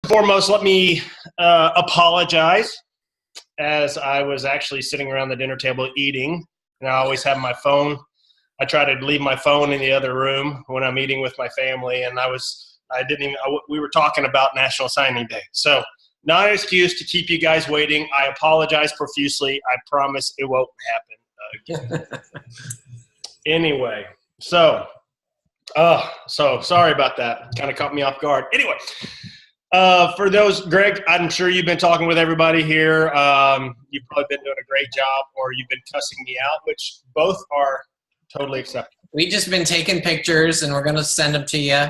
Foremost, let me apologize, as I was actually sitting around the dinner table eating, and I always have my phone. I try to leave my phone in the other room when I'm eating with my family, and we were talking about National Signing Day. So not an excuse to keep you guys waiting. I apologize profusely. I promise it won't happen again. Anyway, so sorry about that. Kind of caught me off guard. Anyway, for those, Greg, I'm sure you've been talking with everybody here. You've probably been doing a great job, or you've been cussing me out, which both are totally acceptable. We've just been taking pictures, and we're going to send them to you.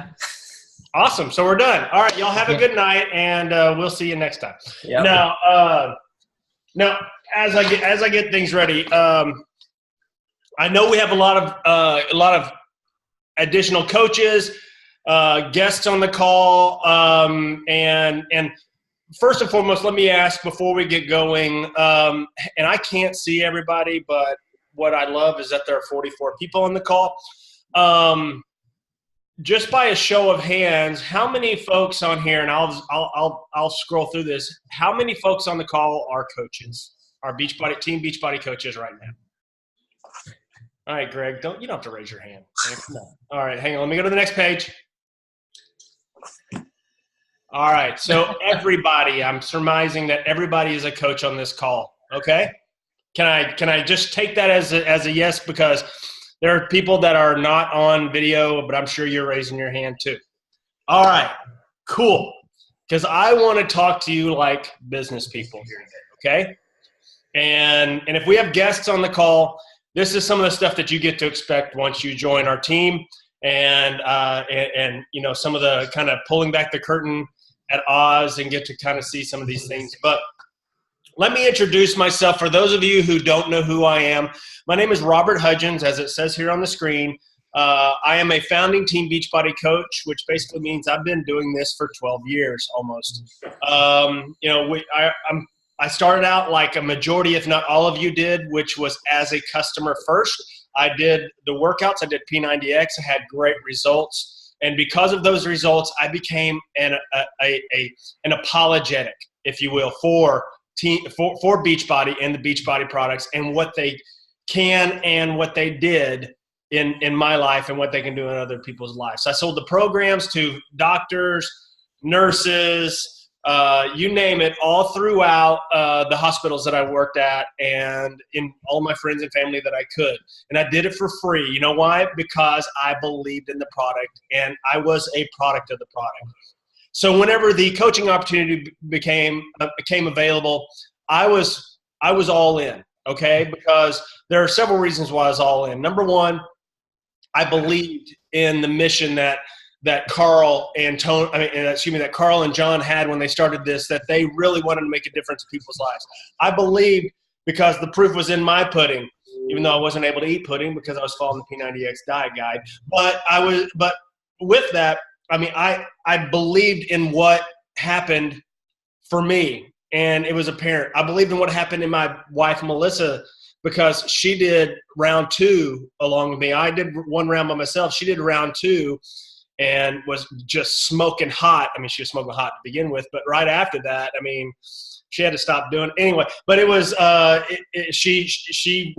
Awesome. So we're done. All right. Y'all have a good night, and we'll see you next time. Yep. Now, as I get things ready, I know we have a lot of additional coaches, guests on the call, and first and foremost, let me ask before we get going. And I can't see everybody, but what I love is that there are 44 people on the call. Just by a show of hands, how many folks on here? And I'll scroll through this. How many folks on the call are coaches? Are Team Beachbody coaches right now? All right, Greg, you don't have to raise your hand. Come on. All right, hang on. Let me go to the next page. All right, so everybody, I'm surmising that everybody is a coach on this call. Okay, can I just take that as a yes, because there are people that are not on video, but I'm sure you're raising your hand too. All right, cool. Because I want to talk to you like business people here today. Okay, and if we have guests on the call, this is some of the stuff that you get to expect once you join our team, and you know, some of the kind of pulling back the curtain at Oz and get to kind of see some of these things. But let me introduce myself for those of you who don't know who I am. My name is Robert Hudgens, as it says here on the screen. I am a founding Team Beachbody coach, which basically means I've been doing this for 12 years almost. You know, I started out like a majority, if not all of you did, which was as a customer first. I did the workouts. I did P90X. I had great results. And because of those results, I became an apologetic, if you will, for Beachbody and the Beachbody products and what they can and what they did in my life and what they can do in other people's lives. So I sold the programs to doctors, nurses, you name it, all throughout the hospitals that I worked at and in all my friends and family that I could. And I did it for free. You know why? Because I believed in the product and I was a product of the product. So whenever the coaching opportunity became available, I was all in, okay? Because there are several reasons why I was all in. Number one, I believed in the mission that Carl and John had when they started this, that they really wanted to make a difference in people's lives. I believed because the proof was in my pudding, even though I wasn't able to eat pudding because I was following the P90X diet guide. But with that, I mean, I believed in what happened for me, and it was apparent. I believed in what happened in my wife, Melissa, because she did round 2 along with me. I did one round by myself. She did round 2 and was just smoking hot. I mean, she was smoking hot to begin with, but right after that, I mean, she had to stop doing it anyway. But it was she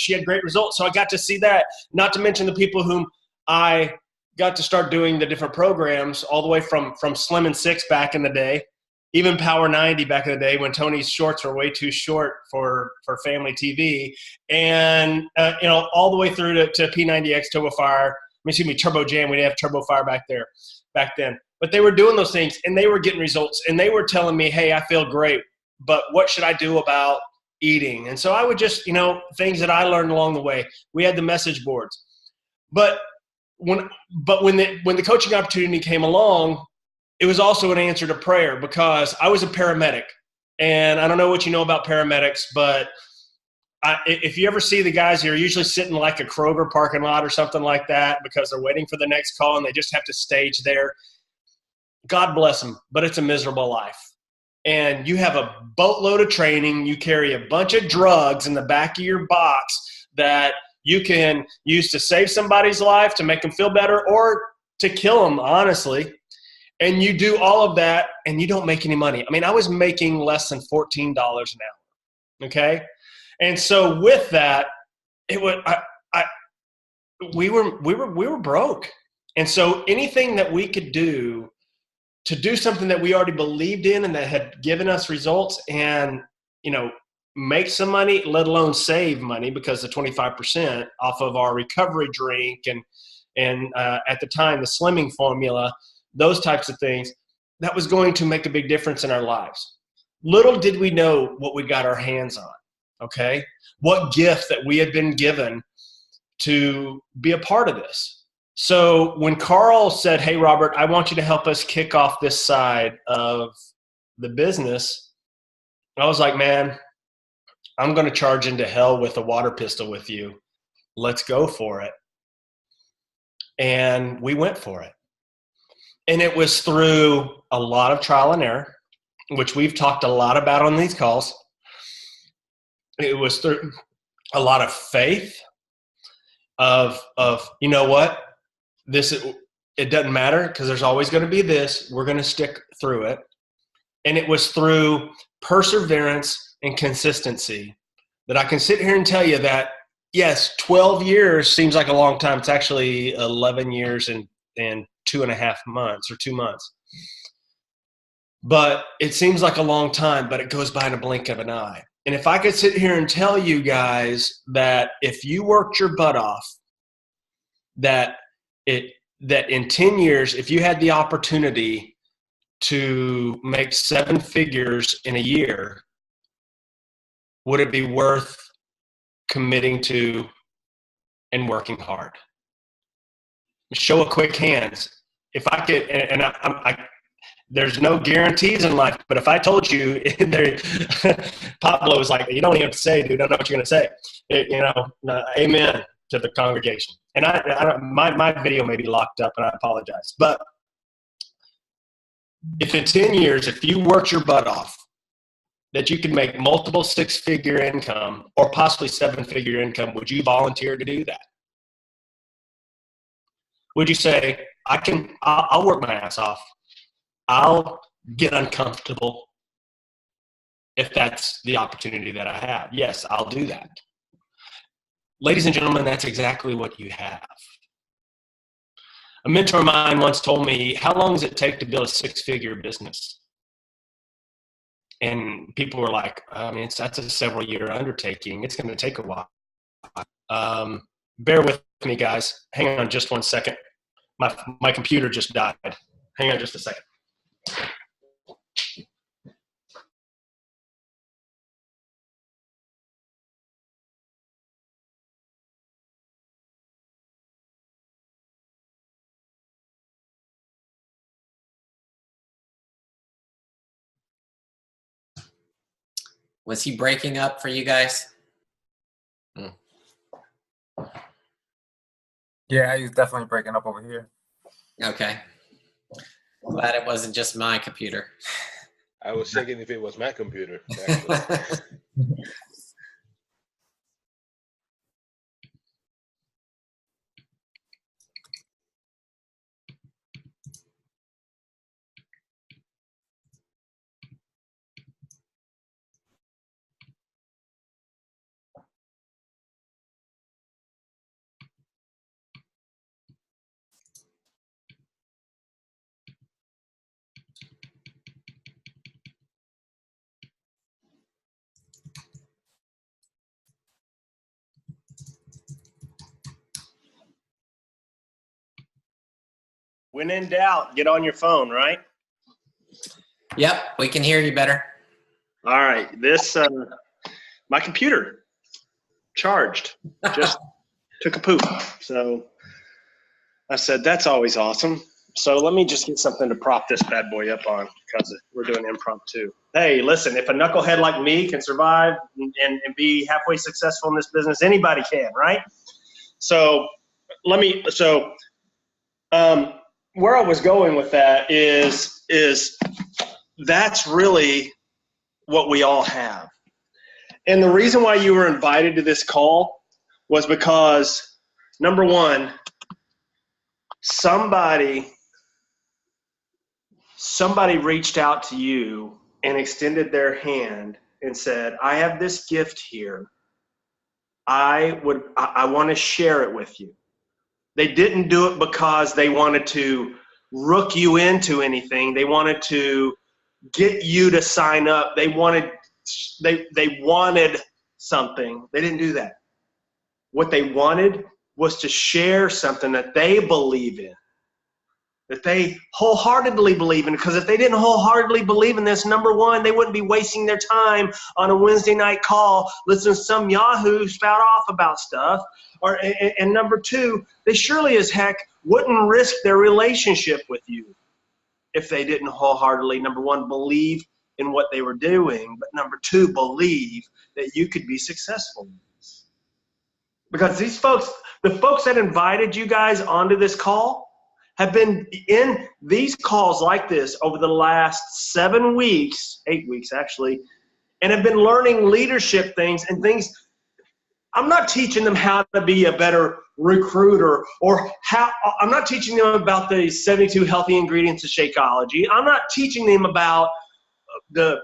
had great results. So I got to see that. Not to mention the people whom I got to start doing the different programs, all the way from Slim and 6 back in the day, even Power 90 back in the day when Tony's shorts were way too short for family TV, and you know, all the way through to P90X Turbo Fire. Turbo Jam. We didn't have Turbo Fire back then. But they were doing those things, and they were getting results, and they were telling me, hey, I feel great, but what should I do about eating? And so I would just, you know, things that I learned along the way. We had the message boards. But when the coaching opportunity came along, it was also an answer to prayer, because I was a paramedic. And I don't know what you know about paramedics, but if you ever see the guys who are usually sitting like a Kroger parking lot or something like that because they're waiting for the next call and they just have to stage there, God bless them, but it's a miserable life. And you have a boatload of training. You carry a bunch of drugs in the back of your box that you can use to save somebody's life, to make them feel better, or to kill them, honestly. and you do all of that and you don't make any money. I mean, I was making less than $14 an hour. Okay. And so with that, it was, we were broke. And so anything that we could do to do something that we already believed in and that had given us results and, make some money, let alone save money, because the 25% off of our recovery drink and at the time, the slimming formula, those types of things, that was going to make a big difference in our lives. Little did we know what we got our hands on, okay? What gift that we had been given to be a part of this. So when Carl said, hey, Robert, I want you to help us kick off this side of the business, I was like, man, I'm going to charge into hell with a water pistol with you. Let's go for it. And we went for it. And it was through a lot of trial and error, which we've talked a lot about on these calls. It was through a lot of faith of you know what? It doesn't matter because there's always going to be this. We're going to stick through it. And it was through perseverance and consistency that I can sit here and tell you that, yes, 12 years seems like a long time. It's actually 11 years and 2.5 months or 2 months. But it seems like a long time, but it goes by in a blink of an eye. And if I could sit here and tell you guys that if you worked your butt off, that in 10 years, if you had the opportunity to make 7 figures in a year, would it be worth committing to and working hard? Show of quick hands. If I could, and there's no guarantees in life, but if I told you, Pablo was like, you don't even have to say, dude, I don't know what you're going to say. Amen to the congregation. And my video may be locked up, and I apologize. But if in 10 years, if you worked your butt off, that you could make multiple 6-figure income or possibly 7-figure income, would you volunteer to do that? Would you say, I'll work my ass off. I'll get uncomfortable if that's the opportunity that I have. Yes, I'll do that. Ladies and gentlemen, that's exactly what you have. A mentor of mine once told me, how long does it take to build a 6-figure business? And people were like, that's a several-year undertaking. It's going to take a while. Bear with me, guys. Hang on just one second. My computer just died. Hang on just a second. Was he breaking up for you guys? Yeah, he's definitely breaking up over here. Okay. Glad it wasn't just my computer. I was thinking if it was my computer. When in doubt, get on your phone, right? Yep, we can hear you better. All right. My computer charged, just took a poop. So I said, that's always awesome. So let me just get something to prop this bad boy up on because we're doing impromptu. Hey, listen, if a knucklehead like me can survive and be halfway successful in this business, anybody can, right? So where I was going with that is that's really what we all have. And the reason why you were invited to this call was because, number one, somebody somebody reached out to you and extended their hand and said, I have this gift here. I want to share it with you. They didn't do it because they wanted to rook you into anything. They wanted to get you to sign up. They wanted something. They didn't do that. What they wanted was to share something that they believe in, that they wholeheartedly believe in. Because if they didn't wholeheartedly believe in this, number one, they wouldn't be wasting their time on a Wednesday night call listening to some yahoo spout off about stuff. And number two, they surely as heck wouldn't risk their relationship with you if they didn't wholeheartedly, number one, believe in what they were doing, but number two, believe that you could be successful in this. Because these folks, the folks that invited you guys onto this call, have been in these calls like this over the last 7 weeks, 8 weeks actually, and have been learning leadership things and things. I'm not teaching them how to be a better recruiter, or I'm not teaching them about the 72 healthy ingredients of Shakeology. I'm not teaching them about the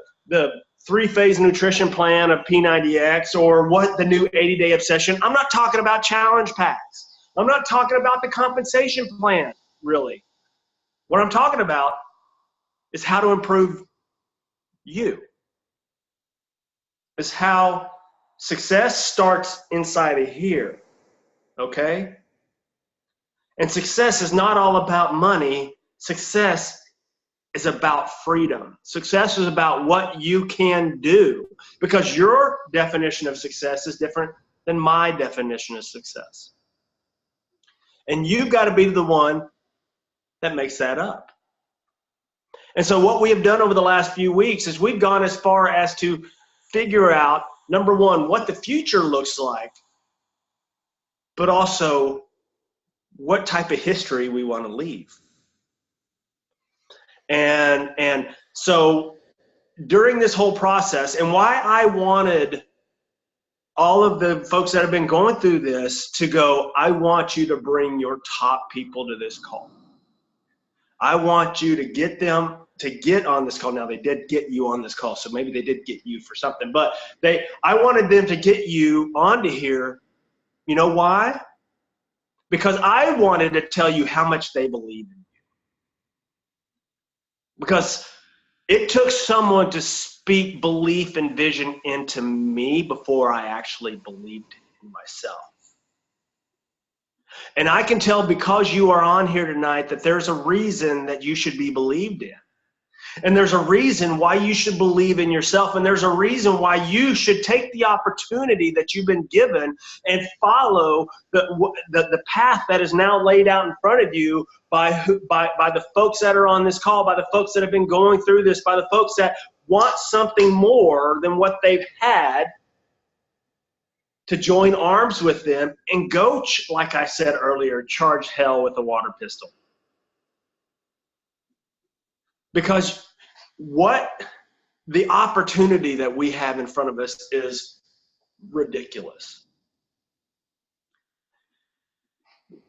3-phase nutrition plan of P90X or what the new 80-day obsession. I'm not talking about challenge packs. I'm not talking about the compensation plan, really. What I'm talking about is how to improve you. It's how success starts inside of here, okay? And success is not all about money. Success is about freedom. Success is about what you can do, because your definition of success is different than my definition of success. And you've got to be the one that makes that up. And so what we have done over the last few weeks is we've gone as far as to figure out, number one, what the future looks like, but also what type of history we want to leave. And so during this whole process, and why I wanted all of the folks that have been going through this to go, I want you to bring your top people to this call. I want you to get them to get on this call. Now, they did get you on this call, so maybe they did get you for something. But I wanted them to get you onto here. You know why? Because I wanted to tell you how much they believe in you. Because it took someone to speak belief and vision into me before I actually believed in myself. And I can tell, because you are on here tonight, that there's a reason that you should be believed in. And there's a reason why you should believe in yourself. And there's a reason why you should take the opportunity that you've been given and follow the path that is now laid out in front of you by the folks that are on this call, by the folks that have been going through this, by the folks that want something more than what they've had, to join arms with them and go, like I said earlier, charge hell with a water pistol. Because what the opportunity that we have in front of us is ridiculous.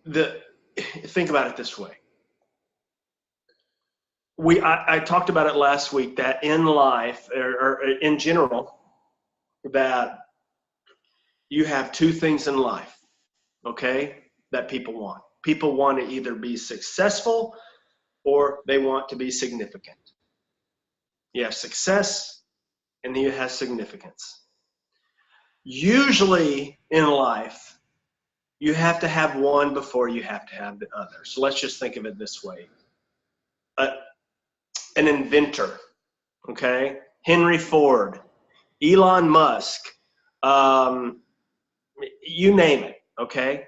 Think about it this way. I talked about it last week, that in life, or in general, that you have two things in life, okay, that people want. People want to either be successful or they want to be significant. You have success, and then you have significance. Usually in life, you have to have one before you have to have the other. So let's just think of it this way. An inventor, okay? Henry Ford, Elon Musk, you name it, okay?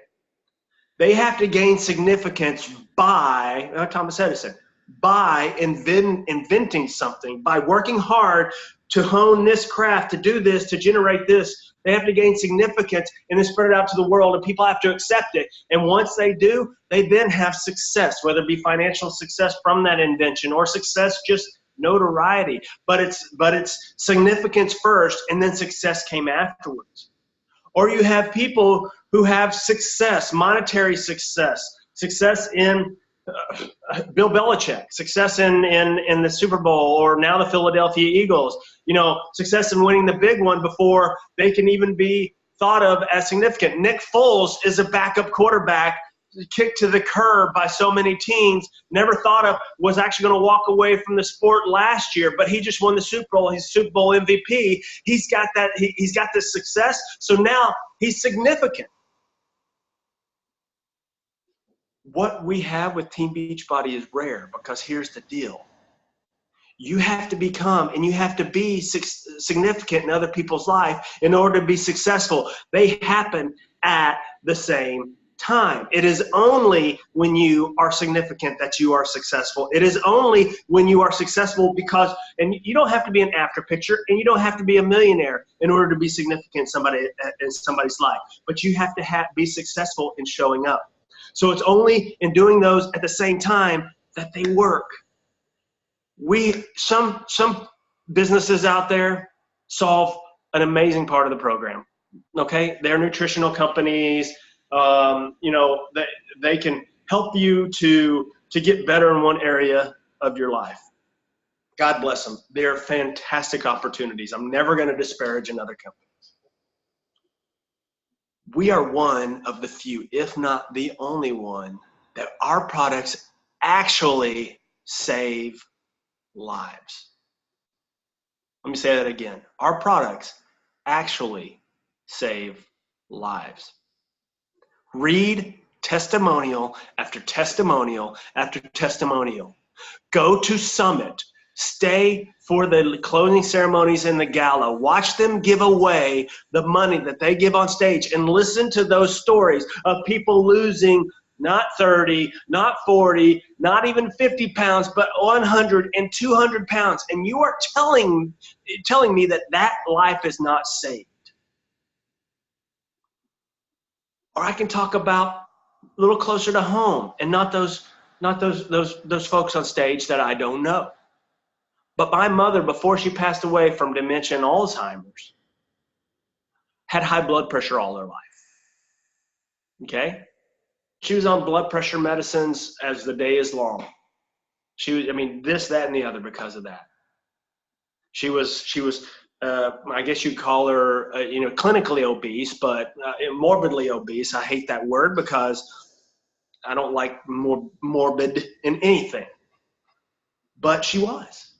They have to gain significance by, Thomas Edison, by inventing something, by working hard to hone this craft, to do this, to generate this. They have to gain significance and then spread it out to the world, and people have to accept it. And once they do, they then have success, whether it be financial success from that invention or success just notoriety. But it's significance first, and then success came afterwards. Or you have people who have success, monetary success, success in Bill Belichick, success in the Super Bowl, or now the Philadelphia Eagles, success in winning the big one before they can even be thought of as significant. Nick Foles is a backup quarterback, kicked to the curb by so many teams, never thought of, was actually going to walk away from the sport last year, but he just won the Super Bowl. He's Super Bowl MVP. He's got that. He's got this success, so now he's significant. What we have with Team Beachbody is rare, because here's the deal. You have to become and you have to be significant in other people's life in order to be successful. They happen at the same time. It is only when you are significant that you are successful. It is only when you are successful because, and you don't have to be an after picture, and you don't have to be a millionaire in order to be significant in somebody's life, but you have to be successful in showing up. So it's only in doing those at the same time that they work. Some businesses out there solve an amazing part of the program. Okay, they're nutritional companies. They can help you to get better in one area of your life. God bless them. They're fantastic opportunities. I'm never going to disparage another company. We are one of the few, if not the only one, that our products actually save lives. Let me say that again. Our products actually save lives. Read testimonial after testimonial after testimonial. Go to Summit. Stay for the closing ceremonies and the gala. Watch them give away the money that they give on stage, and listen to those stories of people losing not 30, not 40, not even 50 pounds, but 100 and 200 pounds. And you are telling me that life is not saved. Or I can talk about a little closer to home, and not those folks on stage that I don't know. But my mother, before she passed away from dementia and Alzheimer's, had high blood pressure all her life. Okay? She was on blood pressure medicines as the day is long. She was, this, that, and the other because of that. She was I guess you'd call her, clinically obese, but morbidly obese. I hate that word because I don't like morbid in anything. But she was.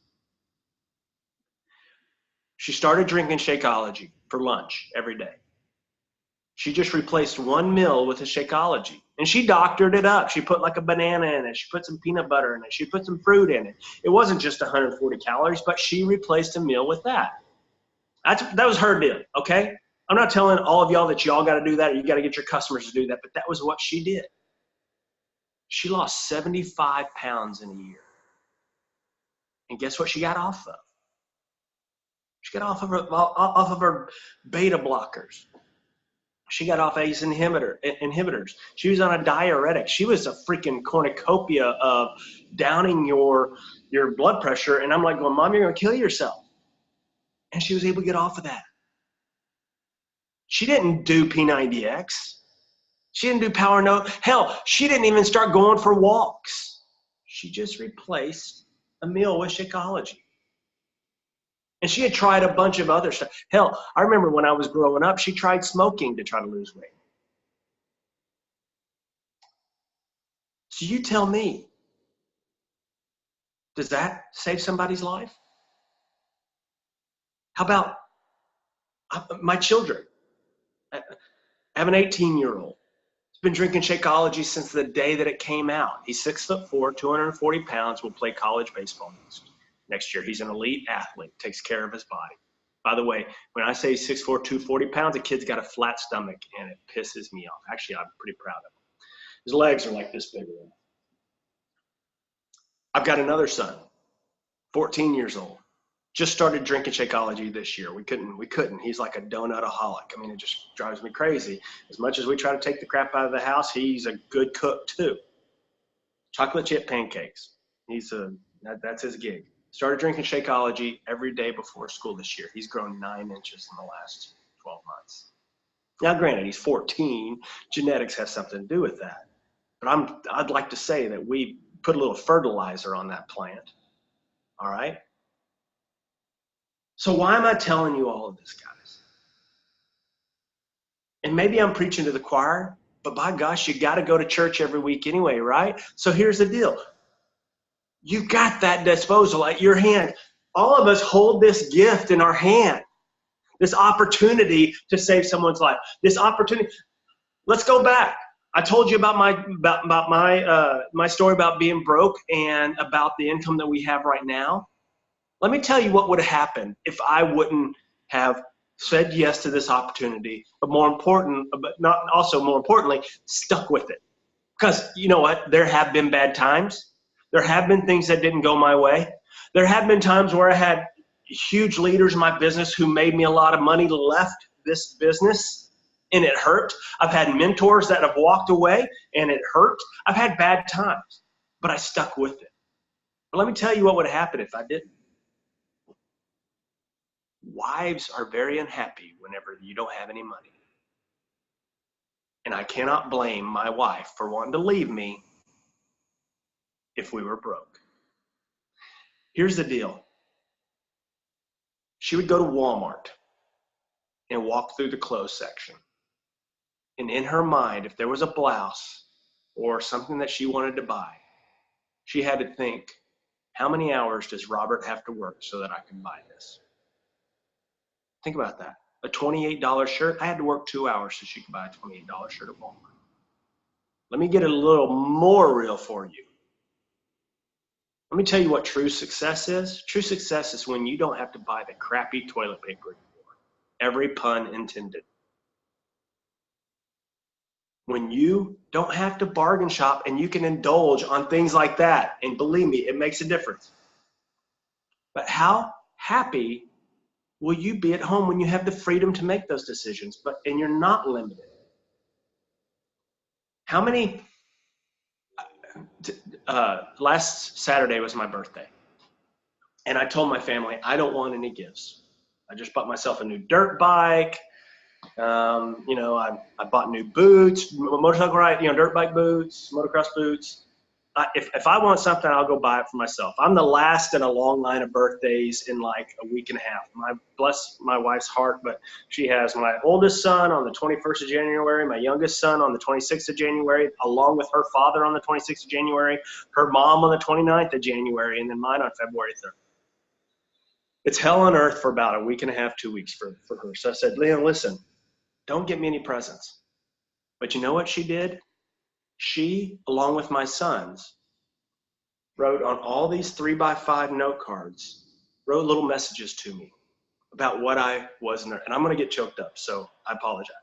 She started drinking Shakeology for lunch every day. She just replaced one meal with a Shakeology. And she doctored it up. She put like a banana in it. She put some peanut butter in it. She put some fruit in it. It wasn't just 140 calories, but she replaced a meal with that. That was her deal, okay? I'm not telling all of y'all that y'all got to do that or you got to get your customers to do that, but that was what she did. She lost 75 pounds in a year. And guess what she got off of? She got off of her beta blockers. She got off ACE inhibitors. She was on a diuretic. She was a freaking cornucopia of downing your blood pressure. And I'm like going, Mom, you're going to kill yourself. And she was able to get off of that. She didn't do P90X. She didn't do Power Note. Hell, she didn't even start going for walks. She just replaced a meal with Shakeology. And she had tried a bunch of other stuff. Hell, I remember when I was growing up, she tried smoking to try to lose weight. So you tell me, does that save somebody's life? How about my children? I have an 18-year-old. He's been drinking Shakeology since the day that it came out. He's 6'4", 240 pounds, will play college baseball next year. He's an elite athlete, takes care of his body. By the way, when I say 6'4", 240 pounds, the kid's got a flat stomach, and it pisses me off. Actually, I'm pretty proud of him. His legs are like this big. I've got another son, 14 years old. Just started drinking Shakeology this year. We couldn't. He's like a donutaholic. It just drives me crazy. As much as we try to take the crap out of the house, he's a good cook too. Chocolate chip pancakes. That's his gig. Started drinking Shakeology every day before school this year. He's grown 9 inches in the last 12 months. Now, granted, he's 14. Genetics has something to do with that. But I'd like to say that we put a little fertilizer on that plant. All right? So why am I telling you all of this, guys? And maybe I'm preaching to the choir, but by gosh, you got to go to church every week anyway, right? So here's the deal. You got that disposal at your hand. All of us hold this gift in our hand, this opportunity to save someone's life. This opportunity. Let's go back. I told you about my story about being broke and about the income that we have right now. Let me tell you what would have happened if I wouldn't have said yes to this opportunity, but more importantly, stuck with it. Because you know what? There have been bad times. There have been things that didn't go my way. There have been times where I had huge leaders in my business who made me a lot of money, left this business, and it hurt. I've had mentors that have walked away, and it hurt. I've had bad times, but I stuck with it. But let me tell you what would happen if I didn't. Wives are very unhappy whenever you don't have any money. And I cannot blame my wife for wanting to leave me if we were broke. Here's the deal. She would go to Walmart and walk through the clothes section. And in her mind, if there was a blouse or something that she wanted to buy, she had to think, how many hours does Robert have to work so that I can buy this? Think about that. A $28 shirt, I had to work 2 hours so she could buy a $28 shirt at Walmart. Let me get it a little more real for you. Let me tell you what true success is. True success is when you don't have to buy the crappy toilet paper anymore. Every pun intended. When you don't have to bargain shop and you can indulge on things like that. And believe me, it makes a difference. But how happy will you be at home when you have the freedom to make those decisions, and you're not limited? How many, last Saturday was my birthday. And I told my family, I don't want any gifts. I just bought myself a new dirt bike. I bought new boots, motorcycle ride, dirt bike boots, motocross boots. If I want something, I'll go buy it for myself. I'm the last in a long line of birthdays in like a week and a half. Bless my wife's heart, but she has my oldest son on the 21st of January, my youngest son on the 26th of January, along with her father on the 26th of January, her mom on the 29th of January, and then mine on February 3rd. It's hell on earth for about a week and a half, 2 weeks for her. So I said, Leon, listen, don't get me any presents. But you know what she did? She, along with my sons, wrote on all these 3x5 note cards, wrote little messages to me about what I was in there. And I'm going to get choked up, so I apologize.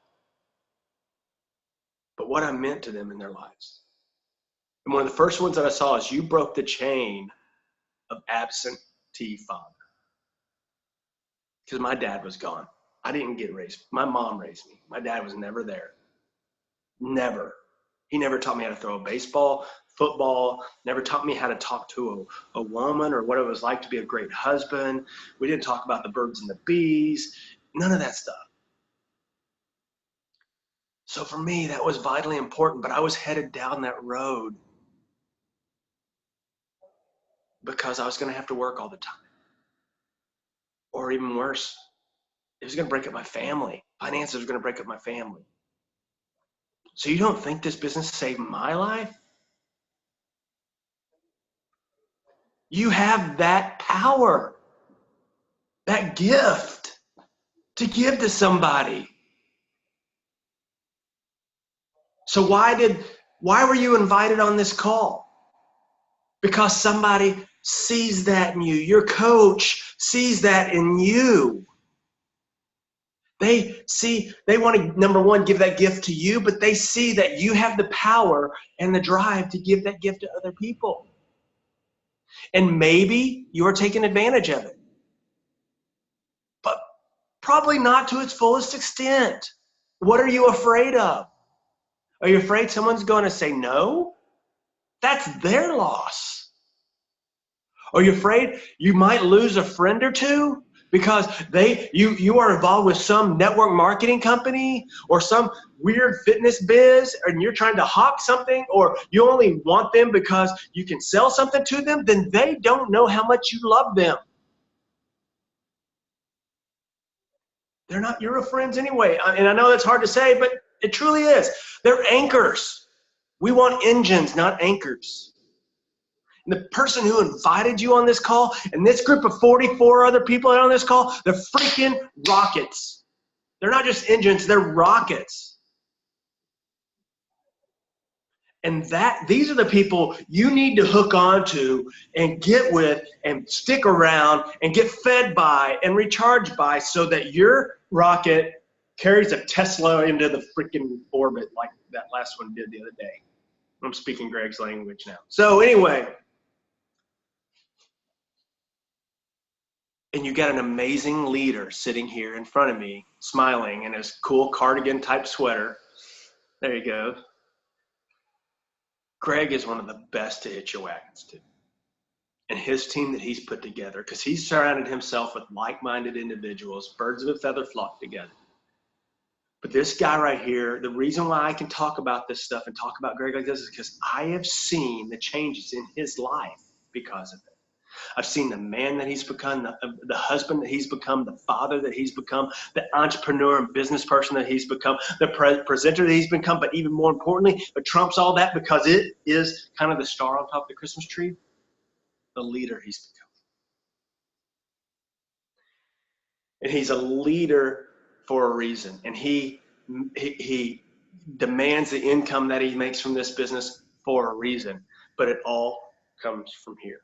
But what I meant to them in their lives. And one of the first ones that I saw is, you broke the chain of absentee father. Because my dad was gone. I didn't get raised. My mom raised me. My dad was never there. Never. He never taught me how to throw a baseball, football, never taught me how to talk to a woman or what it was like to be a great husband. We didn't talk about the birds and the bees, none of that stuff. So for me, that was vitally important, but I was headed down that road because I was going to have to work all the time. Or even worse, it was going to break up my family. Finances were going to break up my family. So you don't think this business saved my life? You have that power, that gift to give to somebody. So why were you invited on this call? Because somebody sees that in you. Your coach sees that in you. They want to, number one, give that gift to you, but they see that you have the power and the drive to give that gift to other people. And maybe you're taking advantage of it, but probably not to its fullest extent. What are you afraid of? Are you afraid someone's going to say no? That's their loss. Are you afraid you might lose a friend or two because you are involved with some network marketing company or some weird fitness biz, and you're trying to hawk something, or you only want them because you can sell something to them, then they don't know how much you love them. They're not your friends anyway. And I know that's hard to say, but it truly is. They're anchors. We want engines, not anchors. And the person who invited you on this call and this group of 44 other people on this call, they're freaking rockets. They're not just engines, they're rockets. And these are the people you need to hook onto and get with and stick around and get fed by and recharged by, so that your rocket carries a Tesla into the freaking orbit like that last one did the other day. I'm speaking Greg's language now. So anyway, and you got an amazing leader sitting here in front of me, smiling in his cool cardigan type sweater. There you go. Greg is one of the best to hitch your wagons to. And his team that he's put together, because he's surrounded himself with like-minded individuals, birds of a feather flock together. But this guy right here, the reason why I can talk about this stuff and talk about Greg like this is because I have seen the changes in his life because of it. I've seen the man that he's become, the husband that he's become, the father that he's become, the entrepreneur and business person that he's become, the presenter that he's become, but even more importantly, but trumps all that because it is kind of the star on top of the Christmas tree, the leader he's become. And he's a leader for a reason. And he demands the income that he makes from this business for a reason. But it all comes from here.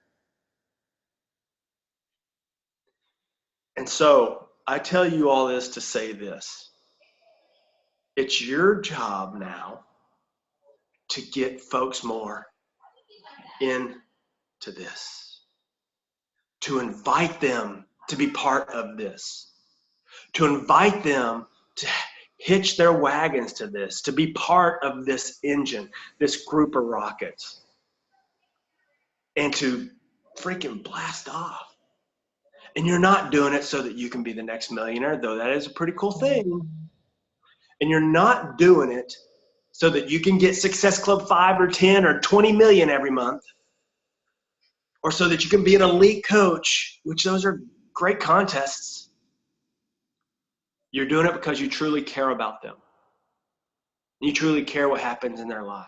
And so I tell you all this to say this. It's your job now to get folks more into this, to invite them to be part of this, to invite them to hitch their wagons to this, to be part of this engine, this group of rockets, and to freaking blast off. And you're not doing it so that you can be the next millionaire, though that is a pretty cool thing. And you're not doing it so that you can get Success Club 5 or 10 or 20 million every month, or so that you can be an elite coach, which those are great contests. You're doing it because you truly care about them. You truly care what happens in their life.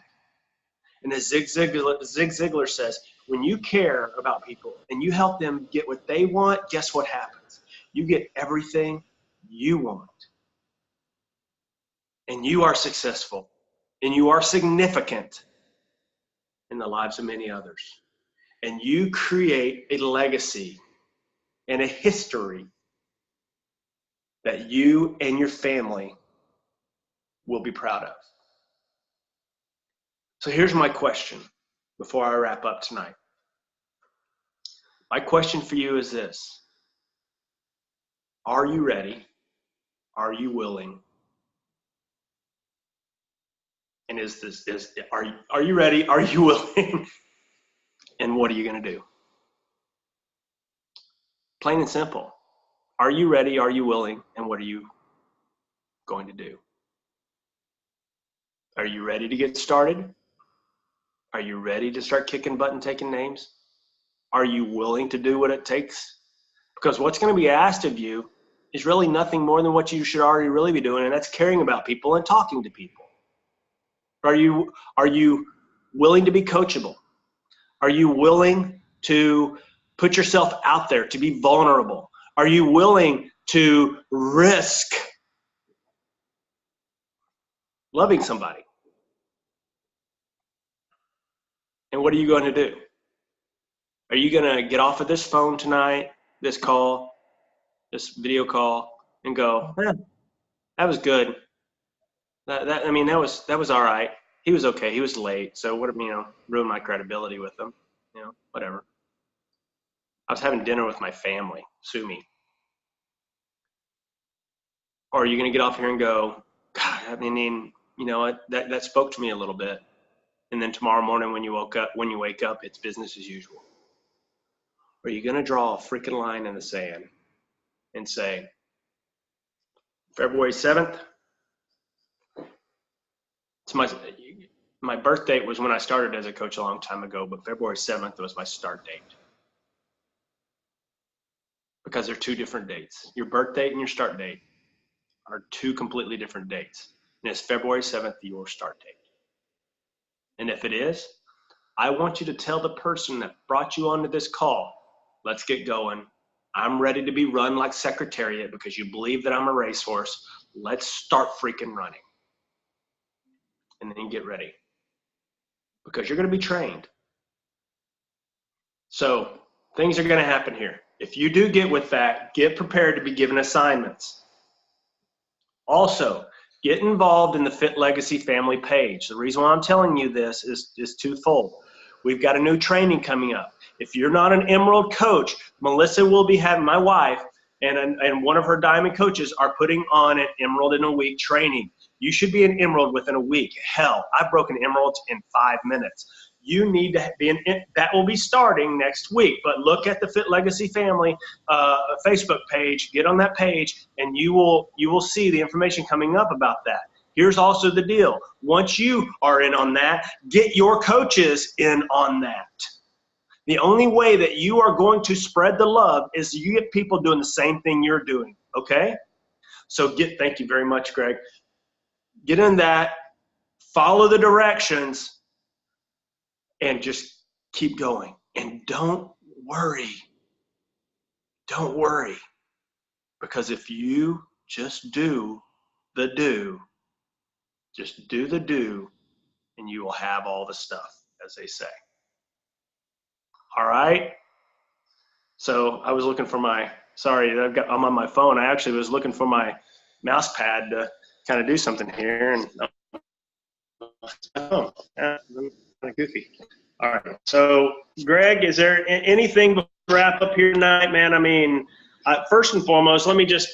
And as Zig Ziglar says, when you care about people and you help them get what they want, guess what happens? You get everything you want. And you are successful. And you are significant in the lives of many others. And you create a legacy and a history that you and your family will be proud of. So here's my question before I wrap up tonight. My question for you is this. Are you ready? Are you willing? And are you ready? Are you willing? And what are you going to do? Plain and simple. Are you ready? Are you willing? And what are you going to do? Are you ready to get started? Are you ready to start kicking butt and taking names? Are you willing to do what it takes? Because what's going to be asked of you is really nothing more than what you should already really be doing, and that's caring about people and talking to people. Are you willing to be coachable? Are you willing to put yourself out there, to be vulnerable? Are you willing to risk loving somebody? And what are you going to do? Are you going to get off of this phone tonight, this call, this video call, and go, that was good. That was all right. He was okay. He was late. So what, ruined my credibility with him, whatever. I was having dinner with my family. Sue me. Or are you going to get off here and go, God, that spoke to me a little bit. And then tomorrow morning when you wake up, it's business as usual. Or are you going to draw a freaking line in the sand and say, February 7th, it's my birth date was when I started as a coach a long time ago, but February 7th was my start date. Because they're two different dates. Your birth date and your start date are two completely different dates. And it's February 7th, your start date. And if it is, I want you to tell the person that brought you onto this call, let's get going. I'm ready to be run like Secretariat because you believe that I'm a racehorse. Let's start freaking running. And then get ready. Because you're going to be trained. So things are going to happen here. If you do get with that, get prepared to be given assignments. Also, get involved in the Fit Legacy family page. The reason why I'm telling you this is twofold. We've got a new training coming up. If you're not an Emerald coach, Melissa will be having, my wife and one of her Diamond coaches are putting on an Emerald in a Week training. You should be an Emerald within a week. Hell, I've broken emeralds in 5 minutes. You need to be that will be starting next week. But look at the Fit Legacy Family Facebook page. Get on that page, and you will see the information coming up about that. Here's also the deal. Once you are in on that, get your coaches in on that. The only way that you are going to spread the love is you get people doing the same thing you're doing. Okay? So thank you very much, Greg. Get in that. Follow the directions. And just keep going. And don't worry. Don't worry. Because if you just do the do, just do the do, and you will have all the stuff, as they say. All right? So I was looking for I'm on my phone. I actually was looking for my mouse pad to kind of do something here. And kind of goofy. All right. So, Greg, is there anything to wrap up here tonight, man? I mean, first and foremost, let me just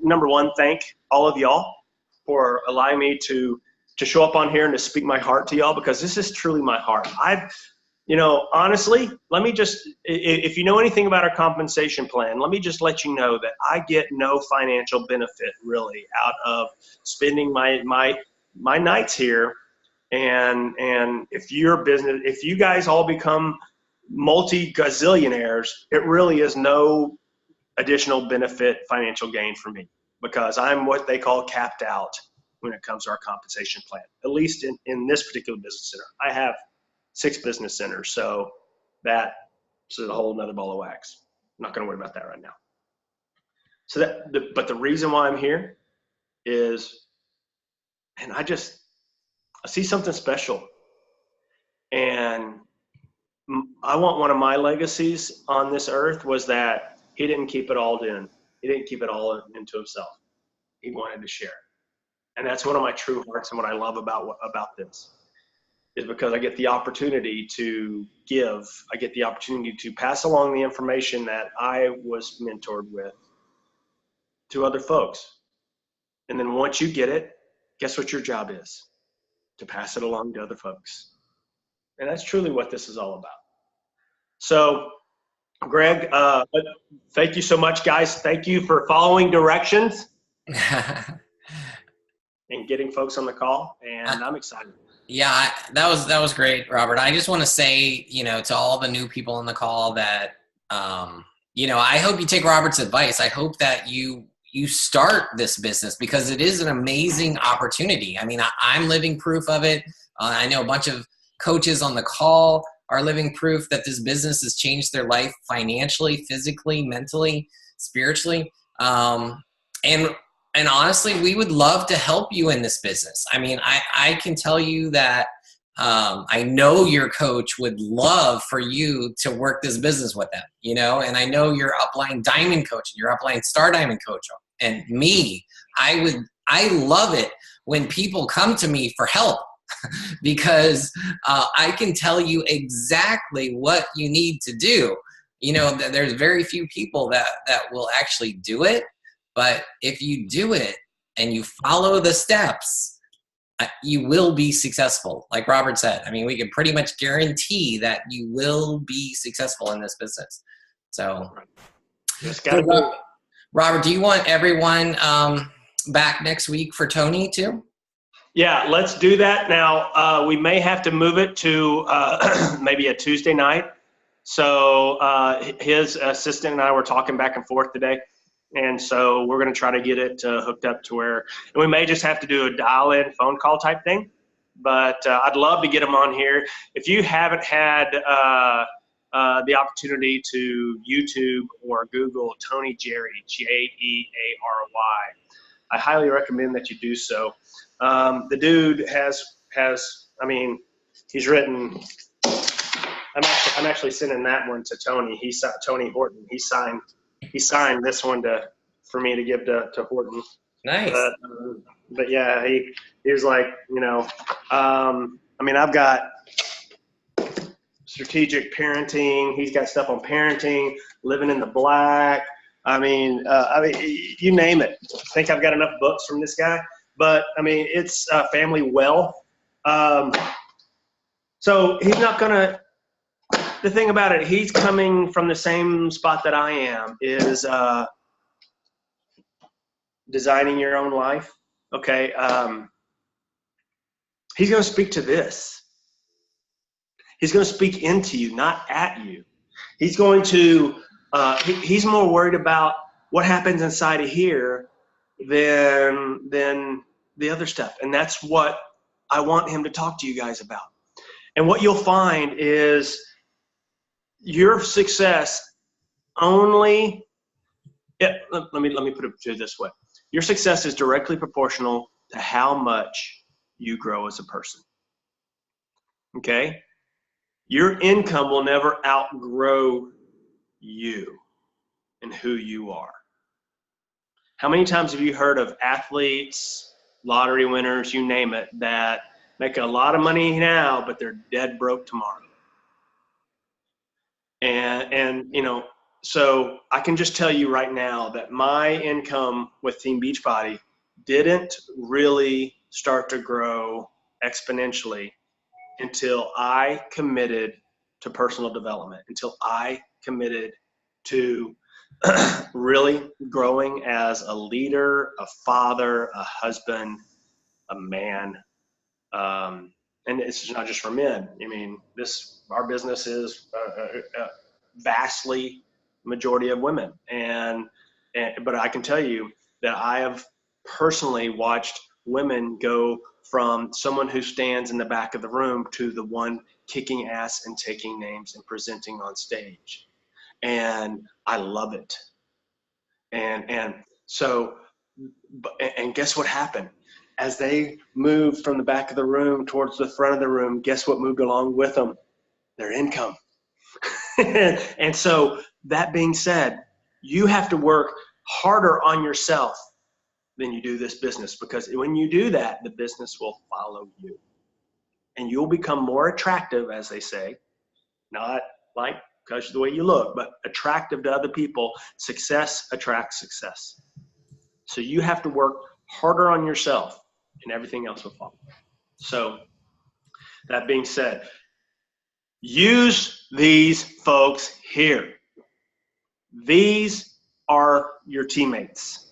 number one, thank all of y'all for allowing me to show up on here and to speak my heart to y'all, because this is truly my heart. Honestly, let me just, if you know anything about our compensation plan, let me just let you know that I get no financial benefit really out of spending my nights here. And if you guys all become multi-gazillionaires, it really is no additional benefit financial gain for me, because I'm what they call capped out when it comes to our compensation plan, at least in this particular business center. I have 6 business centers, so that's a whole nother ball of wax. I'm not going to worry about that right now. So but the reason why I'm here is, and I see something special. And I want one of my legacies on this earth was that he didn't keep it all in. He didn't keep it all into himself. He wanted to share. And that's one of my true hearts, and what I love about this is because I get the opportunity to give. I get the opportunity to pass along the information that I was mentored with to other folks. And then once you get it, guess what your job is? To pass it along to other folks. And that's truly what this is all about. So, Greg, thank you so much, guys. Thank you for following directions and getting folks on the call. And I'm excited. Yeah, that was great, Robert. I just want to say, to all the new people on the call that, I hope you take Robert's advice. I hope that you start this business, because it is an amazing opportunity. I mean, I'm living proof of it. I know a bunch of coaches on the call are living proof that this business has changed their life financially, physically, mentally, spiritually. And honestly, we would love to help you in this business. I mean, I can tell you that I know your coach would love for you to work this business with them, and I know your upline diamond coach and your upline star diamond coach and me. I love it when people come to me for help because I can tell you exactly what you need to do. There's very few people that will actually do it, but if you do it and you follow the steps, you will be successful. Like Robert said, I mean, we can pretty much guarantee that you will be successful in this business. So Robert, do you want everyone back next week for Tony too? Yeah, let's do that. Now, we may have to move it to maybe a Tuesday night. So his assistant and I were talking back and forth today. And so we're going to try to get it hooked up to where, and we may just have to do a dial-in phone call type thing. But I'd love to get him on here. If you haven't had the opportunity to YouTube or Google Tony Jerry, Jeary, I highly recommend that you do so. The dude has, I mean, he's written, I'm actually sending that one to Tony. Tony Horton. He signed this one for me to give to Horton. Nice. But yeah, he was like, I mean, I've got strategic parenting. He's got stuff on parenting, living in the black. I mean, you name it. I think I've got enough books from this guy. But I mean, it's family wealth. So he's not gonna. The thing about it, he's coming from the same spot that I am. Is designing your own life. Okay. He's going to speak to this. He's going to speak into you, not at you. He's going to, he's more worried about what happens inside of here than the other stuff. And that's what I want him to talk to you guys about. And what you'll find is your success only, let me put it this way. Your success is directly proportional to how much you grow as a person. Okay? Your income will never outgrow you and who you are. How many times have you heard of athletes, lottery winners, you name it, that make a lot of money now, but they're dead broke tomorrow? And so I can just tell you right now that my income with Team Beachbody didn't really start to grow exponentially until I committed to personal development, until I committed to really growing as a leader, a father, a husband, a man. And it's not just for men. I mean, our business is vastly majority of women. But I can tell you that I have personally watched women go from someone who stands in the back of the room to the one kicking ass and taking names and presenting on stage. And I love it. And guess what happened? As they moved from the back of the room towards the front of the room, guess what moved along with them? Their income. And so that being said, you have to work harder on yourself than you do this business, because when you do that, the business will follow you. And you'll become more attractive, as they say, not like because of the way you look, but attractive to other people. Success attracts success. So you have to work harder on yourself, and everything else will follow. So that being said, use these folks here. These are your teammates.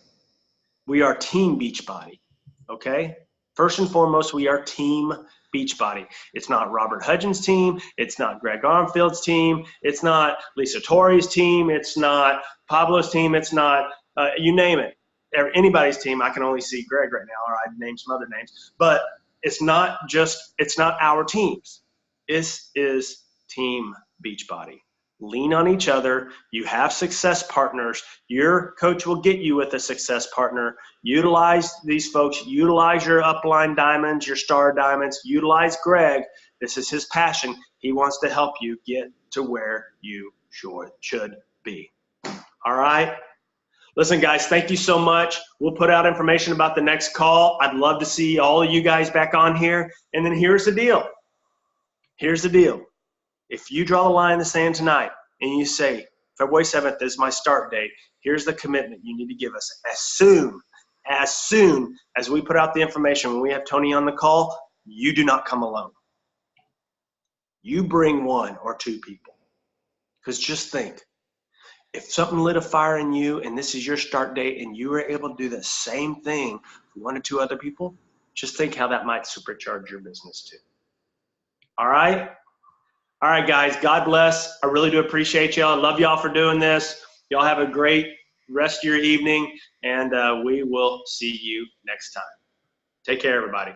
We are Team Beachbody, okay? First and foremost, we are Team Beachbody. It's not Robert Hudgens' team. It's not Greg Armfield's team. It's not Lisa Torrey's team. It's not Pablo's team. It's not, you name it. Anybody's team. I can only see Greg right now, or I'd name some other names. But it's not our teams. This is Team Beachbody. Lean on each other. You have success partners. Your coach will get you with a success partner. Utilize these folks. Utilize your upline diamonds, your star diamonds. Utilize Greg. This is his passion. He wants to help you get to where you should be. All right? Listen, guys, thank you so much. We'll put out information about the next call. I'd love to see all of you guys back on here. And then here's the deal. Here's the deal. If you draw the line in the sand tonight and you say, February 7th is my start date, here's the commitment you need to give us. As soon as we put out the information, when we have Tony on the call, you do not come alone. You bring one or two people. Because just think, if something lit a fire in you and this is your start date and you were able to do the same thing for 1 or 2 other people, just think how that might supercharge your business too. All right? All right, guys. God bless. I really do appreciate y'all. I love y'all for doing this. Y'all have a great rest of your evening, and we will see you next time. Take care, everybody.